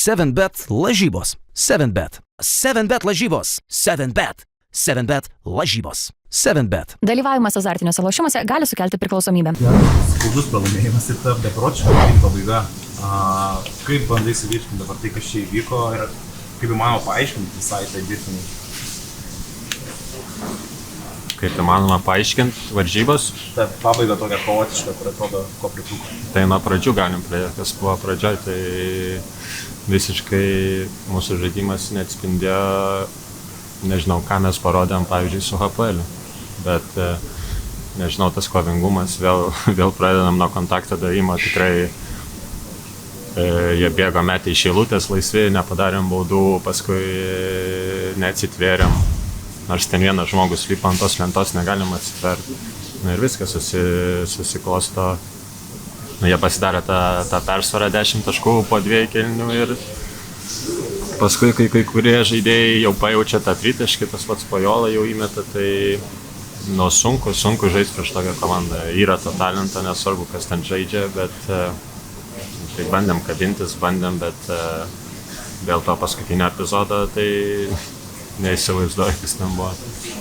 7bet lažybos. 7bet. 7bet lažybos. 7bet. 7bet lažybos. 7bet. Dalyvavimas azartiniuose lošimuose gali sukelti priklausomybę. Skaudus pralaimėjimas ir ta beprotiška pabaiga. Kaip bandai suvirškinti dabar tai, kas čia įvyko ir kaip įmanoma paaiškinti visai tai virtinį? Kaip įmanoma paaiškinti varžybas? Ta pabaiga tokia chaotiška, kur atrodo, ko pritrūko. Tai nuo pradžių galim pradėti, kas buvo pradžioj, tai visiškai mūsų žaidimas neatspindėjo, nežinau, ką mes parodėm, pavyzdžiui, su HPL. Bet, nežinau, tas kovingumas, vėl pradedam nuo kontakto davimo, tikrai jie bėgo metę iš eilutės laisvi, nepadarėm baudų, paskui neatsitvėrėm. Nors ten vienas žmogus lipa ant tos lentos, negalim atsitverti. Ir viskas susiklosto. Jie pasidarė tą persvarą 10 taškų po 2 kėlinių ir paskui kai kurie žaidėjai jau pajaučia tą tritaškį, tas pats Pajola jau įmeta, tai sunku žaisti prieš tokią komandą. Yra to talento, nesvarbu, kas ten žaidžia, bet tai bandėm kabintis, bet dėl to paskutinio epizodo tai neįsivaizduoju, kas ten buvo.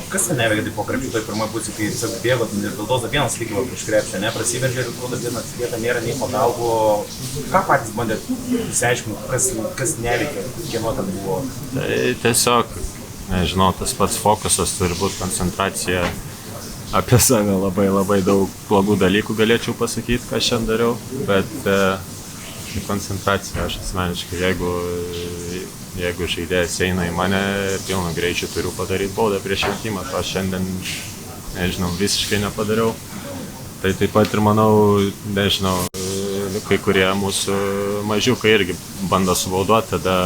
Kas ten neveikia po krepšių toj pirmoje pusėje, kai tiesiog bėgot ir dėl to vienas lygimo prieš krepšį, prasiveržė ir atrodo vienas vieta nėra nei pagalbų. Ką patys bandėt išsiaiškinti, kas neveikia, kieno ten buvo? Tai tiesiog, nežinau, tas pats fokusas turi būti koncentracija. Apie save labai daug blogų dalykų galėčiau pasakyti, ką šiandien dariau, bet koncentracija aš asmeniškai, jeigu žaidėjas eina į mane, pilną greičių turiu padaryti baudą prieš metimą, to šiandien, nežinau, visiškai nepadariau. Tai taip pat ir manau, nežinau, kai kurie mūsų mažiukai irgi bando subauduoti, tada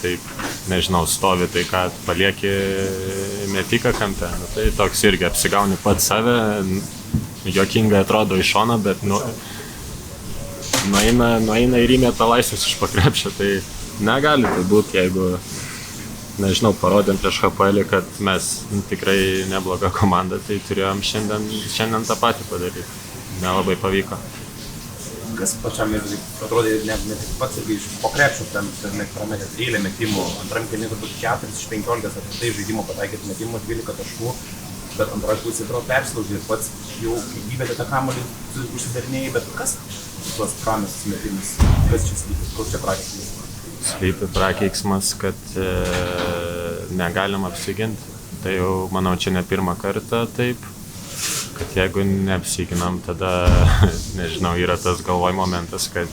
taip, nežinau, stovi tai, ką palieki metiką kampe. Tai toks irgi apsigauni pats save, juokingai atrodo iš šono, bet nueina ir įmeta laisvės iš pakrepšio, tai negali tai būti, jeigu, nežinau, parodėm prieš HPL, kad mes tikrai nebloga komanda, tai turėjom šiandien tą patį padaryti. Nelabai pavyko. Kas pačiam ir atrodė net pats irgi iš pakrepšio prametė 13 metimų, antram kėlinį turbūt 4 iš 15, apie tai žaidimo pataikėt metimų 12 taškų, bet antroje pusėje atrodo persilaužė ir pats jau įvedė tą kamuolį užsidarinėjai, bet kas tuos pramestus metimus, kas čia slypi, koks čia prakeiksmas? Slypi prakeiksmas, kad negalim apsiginti. Tai jau, manau, čia ne pirmą kartą taip, kad jeigu neapsiginam, tada, nežinau, yra tas galvoj momentas, kad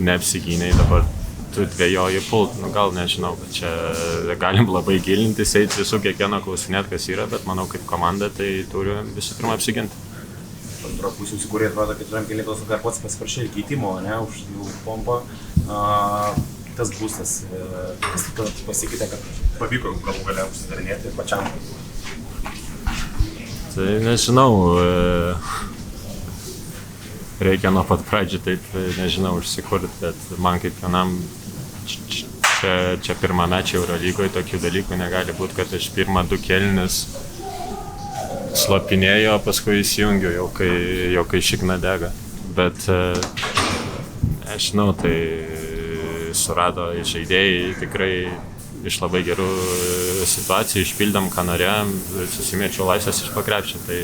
neapsigynei, dabar tu dvejoji pult, gal nežinau, bet čia galim labai gilintis, eiti visų kiekvieno klausinėt, kas yra, bet manau, kaip komanda, tai turiu visų pirma apsiginti. Antra pusė, kurie atrodo, kad turim keli tos pats pasiprašė keitimo, už jų pompą. Tas būstas, kas pasikeitė, kad pavyko galų gale užsidarinėti pačiam? Tai nežinau, reikia nuo pat pradžių taip, nežinau, užsikurti, bet man kaip vienam čia pirmamečiai Eurolygoje tokių dalykų negali būti, kad aš pirmą 2 kėlinius slopinėjo, paskui įsijungiu, jau kai šikna dega. Bet, nežinau, tai surado žaidėjai tikrai iš labai gerų situacijų, išpildėm, ką norėjom, susimėčiau laisvės iš pakrepšio, tai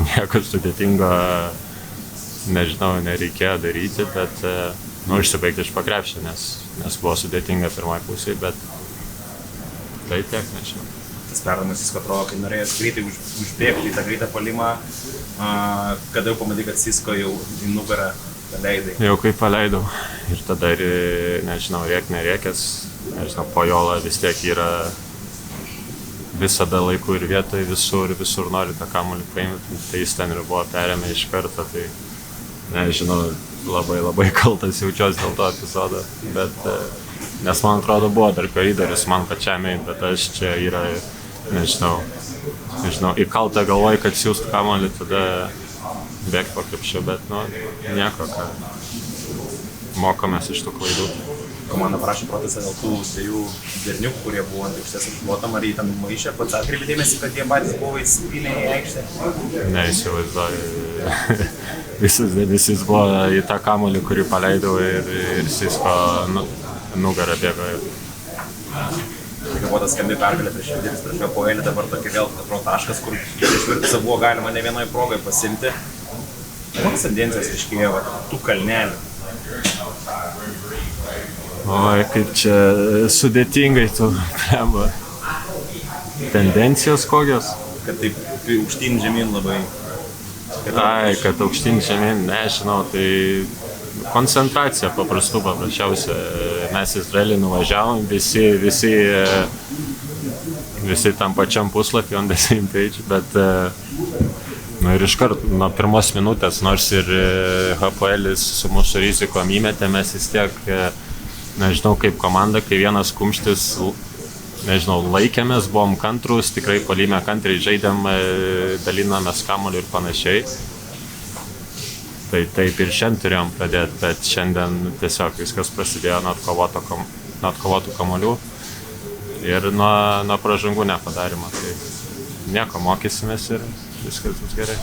nieko sudėtingo, nežinau, nereikėjo daryti, bet, išsibaigti iš pakrepšio, nes buvo sudėtinga pirmoje pusėje, bet tai tiek, nežinau. Tas perdamas Sisko atrodo, kai norėjęs greitai užbėgti į tą greitą puolimą, kada jau pamatai, kad Sisko jau į nugarą paleidai? Jau kai paleidau ir tada ir, nežinau, nereikės, nežinau, Pajola vis tiek yra visada laiku ir vietoj, visur nori tą kamuolį paimti, tai jis ten ir buvo perėmę iš karto, tai nežinau, labai kaltas jaučiuosi dėl to epizodo, bet nes man atrodo buvo dar koridorius man pačiam eiti, bet aš čia yra, nežinau, įkalta galvoj, kad siūstų kamuolį, tada bėgti po krepšiu, bet nieko, ką mokomės iš tų klaidų. komanda prašė protestą dėl tų dviejų berniukų, kurie buvo ant aikštės apšluotam, ar jį ten maišė, pats atkreipė dėmesį, kad jie patys buvo įsipynę į aikštę. Neįsivaizduoju. Visi buvo į tą kamuolį, kurį paleidau ir Sisko nugarą bėgo. Tai buvo tas skambi pergalė prieš Žalgiris, prieš Hapoelį, dabar tokia vėl atrodo taškas, kur prieš Virtusą buvo galima ne vienoje progai pasimti. Kokios tendencijos iškėjo tų kalnelių? Oi, kaip čia sudėtingai tu plemba. Tendencijos kokios? Kad taip aukštyn žemyn labai. Kad aukštyn žemyn, nežinau, tai koncentracija paprasčiausia. Mes Izraelį nuvažiavom, visi tam pačiam puslapį on the same page, bet ir iškart nuo pirmos minutės, nors ir Hapoelis su mūsų rizikom įmetė, mes vis tiek, nežinau, kaip komanda, kai vienas kumštis, nežinau, laikėmės, buvom kantrus, tikrai puolime kantriai žaidėm, dalinomės kamuolį ir panašiai. Tai taip ir šiandien turėjom pradėti, bet šiandien tiesiog viskas prasidėjo nuo atkovotų kamuolių ir nuo pražangų nepadarimo. Tai nieko, mokysimės ir viskas bus gerai.